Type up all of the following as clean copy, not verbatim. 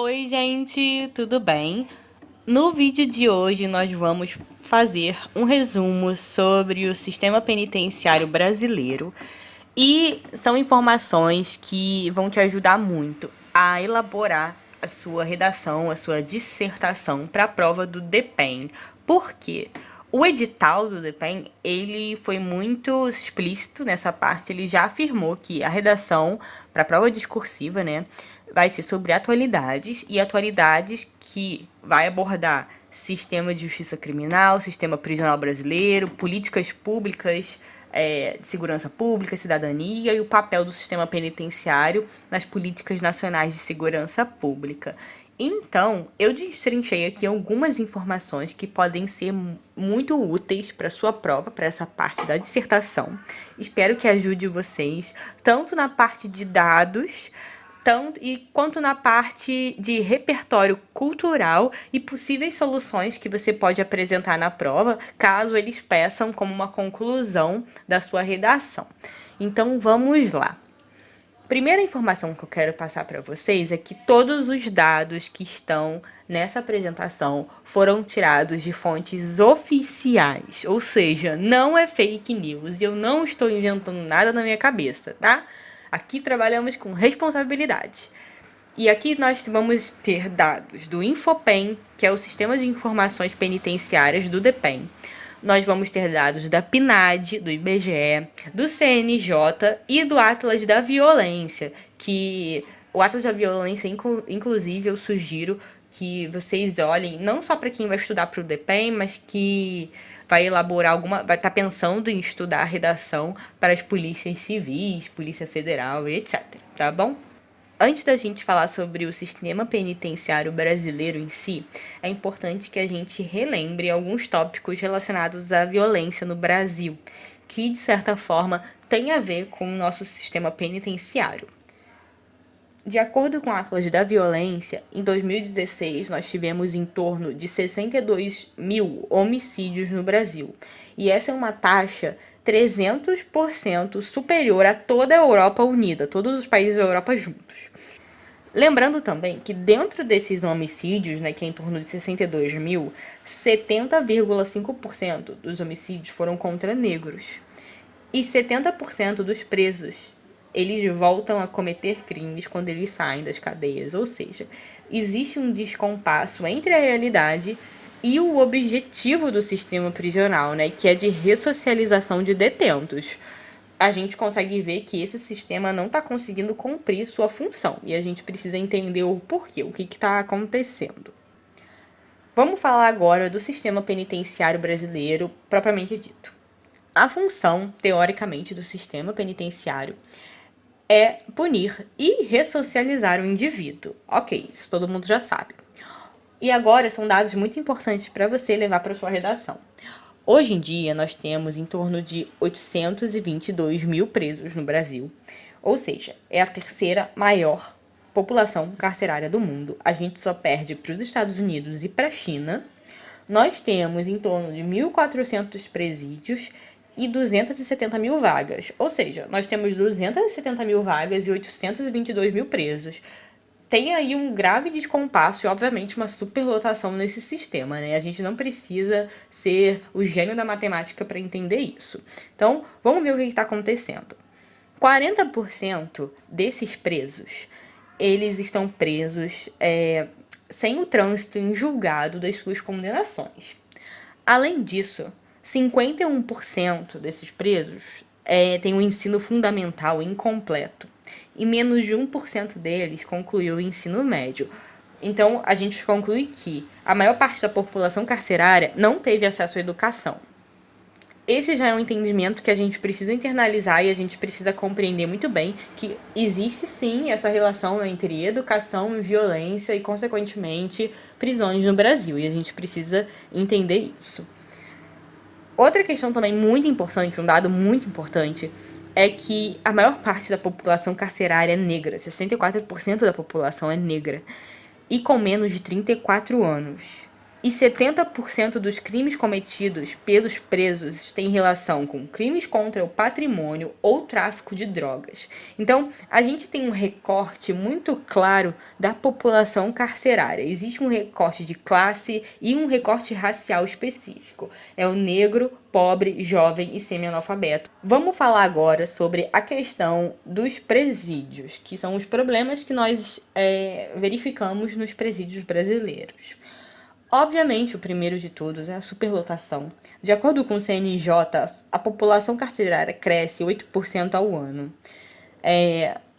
Oi, gente, tudo bem? No vídeo de hoje, nós vamos fazer um resumo sobre o sistema penitenciário brasileiro e são informações que vão te ajudar muito a elaborar a sua redação, a sua dissertação para a prova do DPEM. Por quê? O edital do DPEM, ele foi muito explícito nessa parte, ele já afirmou que a redação para a prova discursiva, né, vai ser sobre atualidades e atualidades que vai abordar sistema de justiça criminal, sistema prisional brasileiro, políticas públicas, de segurança pública, cidadania e o papel do sistema penitenciário nas políticas nacionais de segurança pública. Então, eu destrinchei aqui algumas informações que podem ser muito úteis para sua prova, para essa parte da dissertação. Espero que ajude vocês, tanto na parte de dados, quanto na parte de repertório cultural e possíveis soluções que você pode apresentar na prova, caso eles peçam como uma conclusão da sua redação. Então, vamos lá. Primeira informação que eu quero passar para vocês é que todos os dados que estão nessa apresentação foram tirados de fontes oficiais, ou seja, não é fake news e eu não estou inventando nada na minha cabeça, tá? Aqui trabalhamos com responsabilidade. E aqui nós vamos ter dados do Infopen, que é o Sistema de Informações Penitenciárias do DPEM. Nós vamos ter dados da PNAD, do IBGE, do CNJ e do Atlas da Violência, que o Atlas da Violência, inclusive, eu sugiro que vocês olhem, não só para quem vai estudar para o DPEM, mas que vai elaborar vai estar pensando em estudar a redação para as polícias civis, Polícia Federal e etc, tá bom? Antes da gente falar sobre o sistema penitenciário brasileiro em si, é importante que a gente relembre alguns tópicos relacionados à violência no Brasil, que de certa forma tem a ver com o nosso sistema penitenciário. De acordo com o Atlas da Violência, em 2016 nós tivemos em torno de 62 mil homicídios no Brasil. E essa é uma taxa 300% superior a toda a Europa unida, todos os países da Europa juntos. Lembrando também que dentro desses homicídios, né, que é em torno de 62 mil, 70,5% dos homicídios foram contra negros. E 70% dos presos, eles voltam a cometer crimes quando eles saem das cadeias. Ou seja, existe um descompasso entre a realidade e o objetivo do sistema prisional, né, que é de ressocialização de detentos. A gente consegue ver que esse sistema não está conseguindo cumprir sua função. E a gente precisa entender o porquê, o que está acontecendo. Vamos falar agora do sistema penitenciário brasileiro propriamente dito. A função, teoricamente, do sistema penitenciário é punir e ressocializar o indivíduo. Ok, isso todo mundo já sabe. E agora são dados muito importantes para você levar para sua redação. Hoje em dia, nós temos em torno de 822 mil presos no Brasil, ou seja, é a terceira maior população carcerária do mundo. A gente só perde para os Estados Unidos e para a China. Nós temos em torno de 1.400 presídios e 270 mil vagas, ou seja, nós temos 270 mil vagas e 822 mil presos. Tem aí um grave descompasso e, obviamente, uma superlotação nesse sistema, né? A gente não precisa ser o gênio da matemática para entender isso. Então, vamos ver o que está acontecendo. 40% desses presos, eles estão presos sem o trânsito em julgado das suas condenações. Além disso, 51% desses presos têm um ensino fundamental incompleto e menos de 1% deles concluiu o ensino médio. Então, a gente conclui que a maior parte da população carcerária não teve acesso à educação. Esse já é um entendimento que a gente precisa internalizar e a gente precisa compreender muito bem que existe sim essa relação entre educação e violência e, consequentemente, prisões no Brasil. E a gente precisa entender isso. Outra questão também muito importante, um dado muito importante, é que a maior parte da população carcerária é negra, 64% da população é negra, e com menos de 34 anos. E 70% dos crimes cometidos pelos presos têm relação com crimes contra o patrimônio ou tráfico de drogas. Então, a gente tem um recorte muito claro da população carcerária. Existe um recorte de classe e um recorte racial específico. É o negro, pobre, jovem e semi-analfabeto. Vamos falar agora sobre a questão dos presídios, que são os problemas que nós verificamos nos presídios brasileiros. Obviamente, o primeiro de todos é a superlotação. De acordo com o CNJ, a população carcerária cresce 8% ao ano.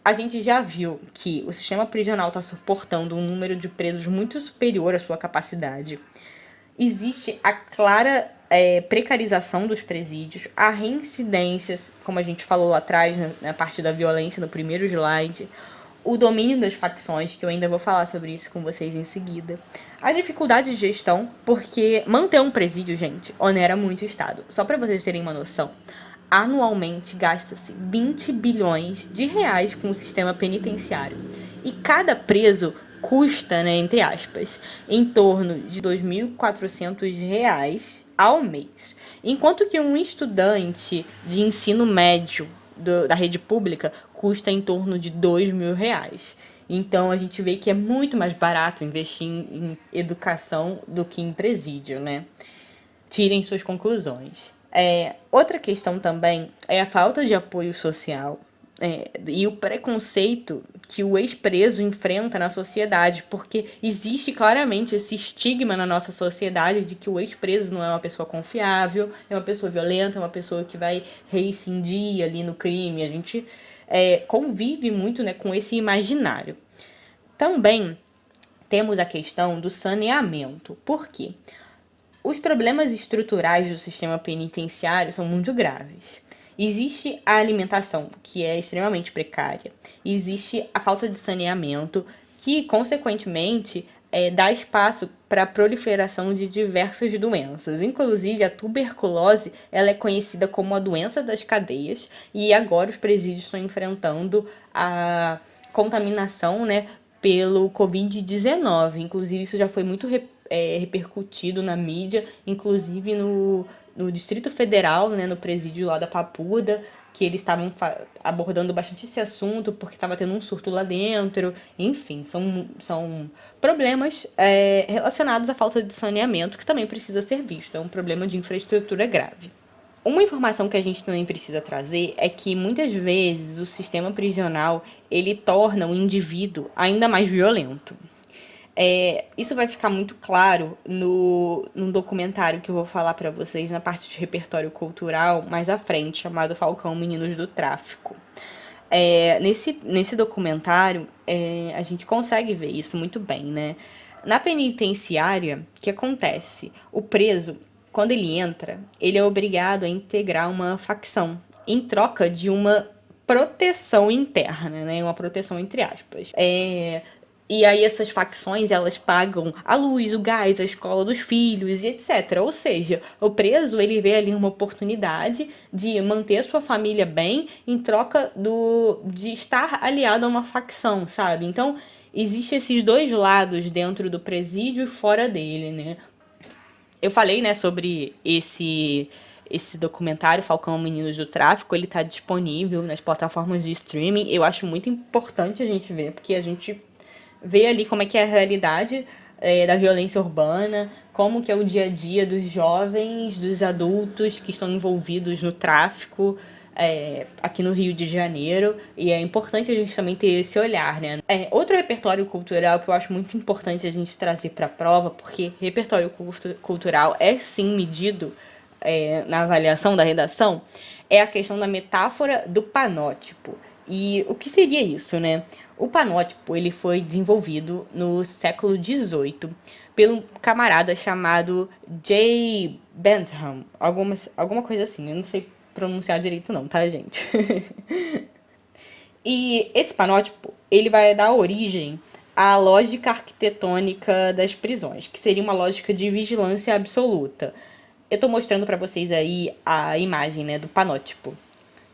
A gente já viu que o sistema prisional está suportando um número de presos muito superior à sua capacidade. Existe a clara precarização dos presídios, a reincidência, como a gente falou lá atrás, na parte da violência, no primeiro slide, o domínio das facções, que eu ainda vou falar sobre isso com vocês em seguida, a dificuldade de gestão, porque manter um presídio, gente, onera muito o Estado. Só para vocês terem uma noção, anualmente gasta-se 20 bilhões de reais com o sistema penitenciário. E cada preso custa, né, entre aspas, em torno de R$ 2.400 ao mês. Enquanto que um estudante de ensino médio da rede pública custa em torno de R$ 2.000. Então a gente vê que é muito mais barato investir em educação do que em presídio, né? Tirem suas conclusões. Outra questão também é a falta de apoio social e o preconceito que o ex-preso enfrenta na sociedade, porque existe claramente esse estigma na nossa sociedade de que o ex-preso não é uma pessoa confiável, é uma pessoa violenta, é uma pessoa que vai reincidir ali no crime. A gente convive muito, né, com esse imaginário. Também temos a questão do saneamento. Por quê? Os problemas estruturais do sistema penitenciário são muito graves. Existe a alimentação, que é extremamente precária. Existe a falta de saneamento, que, consequentemente, dá espaço para a proliferação de diversas doenças. Inclusive, a tuberculose ela é conhecida como a doença das cadeias, e agora os presídios estão enfrentando a contaminação, né, pelo Covid-19. Inclusive, isso já foi muito repercutido na mídia, inclusive no Distrito Federal, né, no presídio lá da Papuda, que eles estavam abordando bastante esse assunto, porque estava tendo um surto lá dentro. Enfim, são problemas relacionados à falta de saneamento, que também precisa ser visto. É um problema de infraestrutura grave. Uma informação que a gente também precisa trazer é que muitas vezes o sistema prisional ele torna o indivíduo ainda mais violento. Isso vai ficar muito claro no documentário que eu vou falar para vocês na parte de repertório cultural mais à frente, chamado Falcão Meninos do Tráfico. Nesse documentário, a gente consegue ver isso muito bem, né? Na penitenciária, o que acontece? O preso, quando ele entra, ele é obrigado a integrar uma facção, em troca de uma proteção interna, né? Uma proteção entre aspas. E aí essas facções, elas pagam a luz, o gás, a escola dos filhos e etc. Ou seja, o preso, ele vê ali uma oportunidade de manter a sua família bem em troca de estar aliado a uma facção, sabe? Então, existem esses dois lados dentro do presídio e fora dele, né? Eu falei, né, sobre esse documentário, Falcão Meninos do Tráfico. Ele tá disponível nas plataformas de streaming. Eu acho muito importante a gente ver, porque a gente vê ali como é que é a realidade da violência urbana, como que é o dia a dia dos jovens, dos adultos que estão envolvidos no tráfico aqui no Rio de Janeiro. E é importante a gente também ter esse olhar, né? Outro repertório cultural que eu acho muito importante a gente trazer para a prova, porque repertório cultural é sim medido na avaliação da redação, é a questão da metáfora do panótipo. E o que seria isso, né? O panótipo ele foi desenvolvido no século XVIII pelo camarada chamado J. Bentham, alguma coisa assim, eu não sei pronunciar direito não, tá, gente? E esse panótipo ele vai dar origem à lógica arquitetônica das prisões, que seria uma lógica de vigilância absoluta. Eu tô mostrando para vocês aí a imagem, né, do panótipo,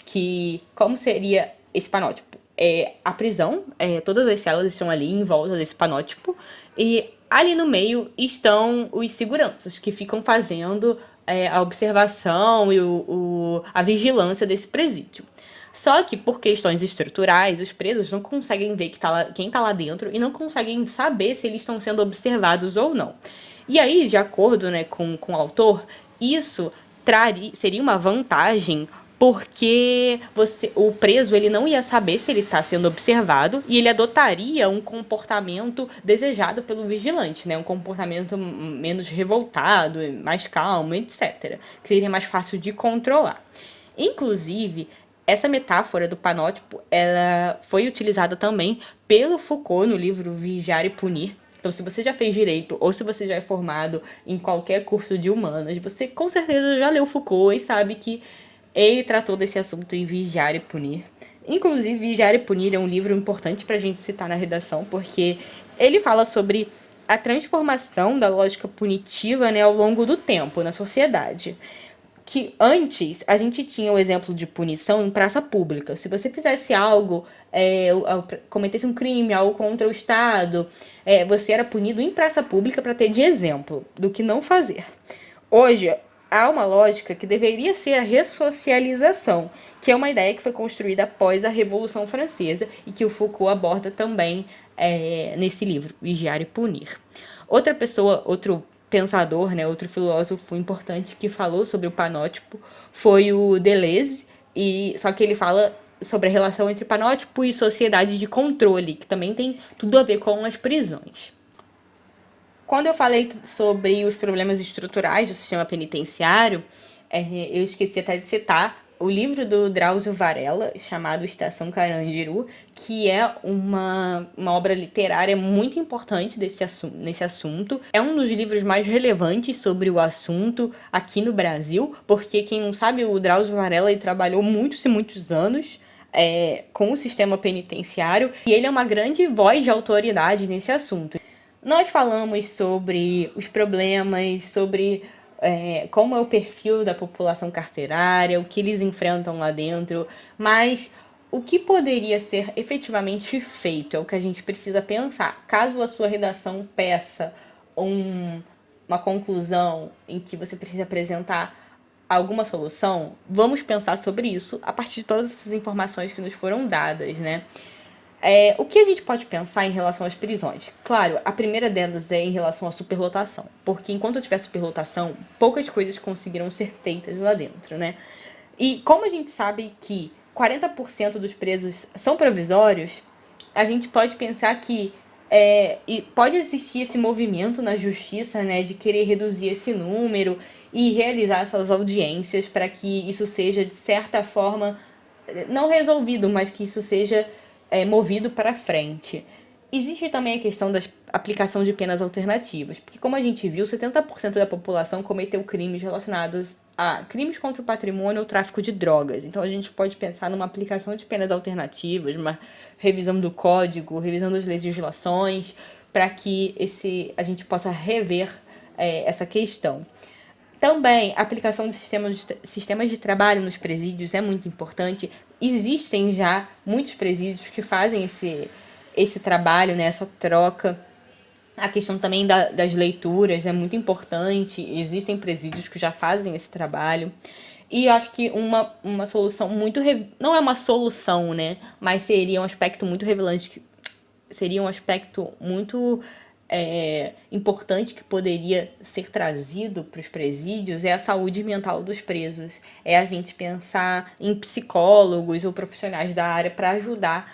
que como seria esse panótipo? a prisão, todas as celas estão ali em volta desse panótipo, e ali no meio estão os seguranças que ficam fazendo a observação e a vigilância desse presídio. Só que, por questões estruturais, os presos não conseguem ver quem tá lá dentro e não conseguem saber se eles estão sendo observados ou não. E aí, de acordo, né, com o autor, isso seria uma vantagem porque o preso ele não ia saber se ele está sendo observado e ele adotaria um comportamento desejado pelo vigilante, né? Um comportamento menos revoltado, mais calmo, etc. Que seria mais fácil de controlar. Inclusive, essa metáfora do panótipo ela foi utilizada também pelo Foucault no livro Vigiar e Punir. Então, se você já fez direito ou se você já é formado em qualquer curso de humanas, você com certeza já leu Foucault e sabe que ele tratou desse assunto em Vigiar e Punir. Inclusive, Vigiar e Punir é um livro importante para a gente citar na redação, porque ele fala sobre a transformação da lógica punitiva, né, ao longo do tempo na sociedade. Que antes a gente tinha o exemplo de punição em praça pública. Se você fizesse algo, cometesse um crime, algo contra o Estado, você era punido em praça pública para ter de exemplo do que não fazer. Hoje, há uma lógica que deveria ser a ressocialização, que é uma ideia que foi construída após a Revolução Francesa e que o Foucault aborda também nesse livro, Vigiar e Punir. Outro pensador, né, outro filósofo importante que falou sobre o panótipo foi o Deleuze, só que ele fala sobre a relação entre panótipo e sociedade de controle, que também tem tudo a ver com as prisões. Quando eu falei sobre os problemas estruturais do sistema penitenciário, eu esqueci até de citar o livro do Drauzio Varela, chamado Estação Carandiru, que é uma obra literária muito importante nesse assunto. É um dos livros mais relevantes sobre o assunto aqui no Brasil, porque quem não sabe, o Drauzio Varela ele trabalhou muitos e muitos anos com o sistema penitenciário, e ele é uma grande voz de autoridade nesse assunto. Nós falamos sobre os problemas, sobre como é o perfil da população carcerária, o que eles enfrentam lá dentro, mas o que poderia ser efetivamente feito é o que a gente precisa pensar. Caso a sua redação peça uma conclusão em que você precisa apresentar alguma solução, vamos pensar sobre isso a partir de todas essas informações que nos foram dadas, né? O que a gente pode pensar em relação às prisões? Claro, a primeira delas é em relação à superlotação, porque enquanto tiver superlotação, poucas coisas conseguirão ser feitas lá dentro, né? E como a gente sabe que 40% dos presos são provisórios, a gente pode pensar que e pode existir esse movimento na justiça, né, de querer reduzir esse número e realizar essas audiências para que isso seja, de certa forma, não resolvido, mas que isso seja movido para frente. Existe também a questão da aplicação de penas alternativas, porque como a gente viu, 70% da população cometeu crimes relacionados a crimes contra o patrimônio ou tráfico de drogas. Então a gente pode pensar numa aplicação de penas alternativas, uma revisão do código, revisão das legislações, para que a gente possa rever essa questão. Também, a aplicação de sistemas de trabalho nos presídios é muito importante. Existem já muitos presídios que fazem esse trabalho, né, essa troca. A questão também das leituras é muito importante. Existem presídios que já fazem esse trabalho. E eu acho que uma solução muito... Não é uma solução, né? Mas seria um aspecto muito revelante. Seria um aspecto muito importante que poderia ser trazido para os presídios é a saúde mental dos presos. É a gente pensar em psicólogos ou profissionais da área para ajudar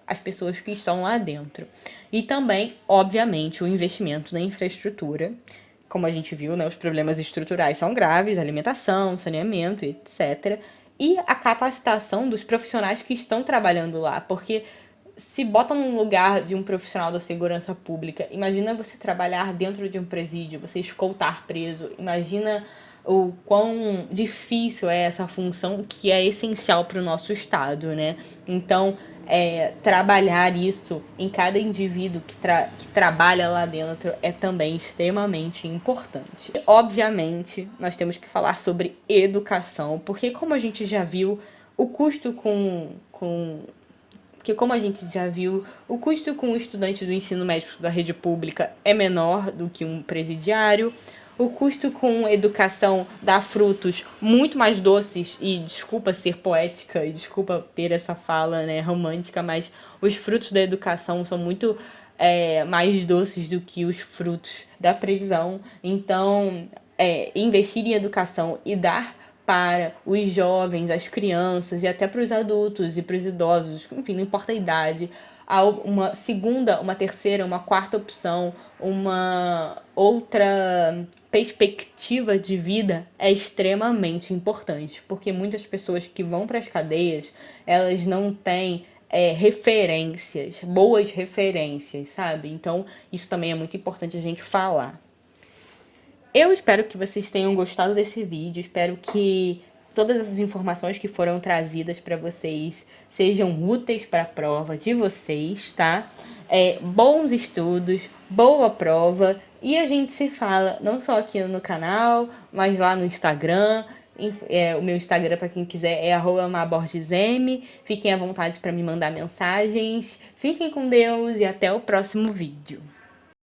as pessoas que estão lá dentro. E também, obviamente, o investimento na infraestrutura. Como a gente viu, né, os problemas estruturais são graves, alimentação, saneamento, etc. E a capacitação dos profissionais que estão trabalhando lá, porque se bota num lugar de um profissional da segurança pública, imagina você trabalhar dentro de um presídio, você escoltar preso, imagina o quão difícil é essa função que é essencial para o nosso Estado, né? Então, trabalhar isso em cada indivíduo que trabalha lá dentro é também extremamente importante. E, obviamente, nós temos que falar sobre educação, porque como a gente já viu, o custo com porque como a gente já viu, o custo com o estudante do ensino médio da rede pública é menor do que um presidiário. O custo com educação dá frutos muito mais doces, e desculpa ser poética e desculpa ter essa fala, né, romântica, mas os frutos da educação são muito mais doces do que os frutos da prisão. Então, investir em educação e dar para os jovens, as crianças e até para os adultos e para os idosos, enfim, não importa a idade, uma segunda, uma terceira, uma quarta opção, uma outra perspectiva de vida é extremamente importante, porque muitas pessoas que vão para as cadeias, elas não têm referências, boas referências, sabe? Então, isso também é muito importante a gente falar. Eu espero que vocês tenham gostado desse vídeo, espero que todas as informações que foram trazidas para vocês sejam úteis para a prova de vocês, tá? Bons estudos, boa prova, e a gente se fala não só aqui no canal, mas lá no Instagram. O meu Instagram, para quem quiser, é @mabordesm. Fiquem à vontade para me mandar mensagens. Fiquem com Deus e até o próximo vídeo.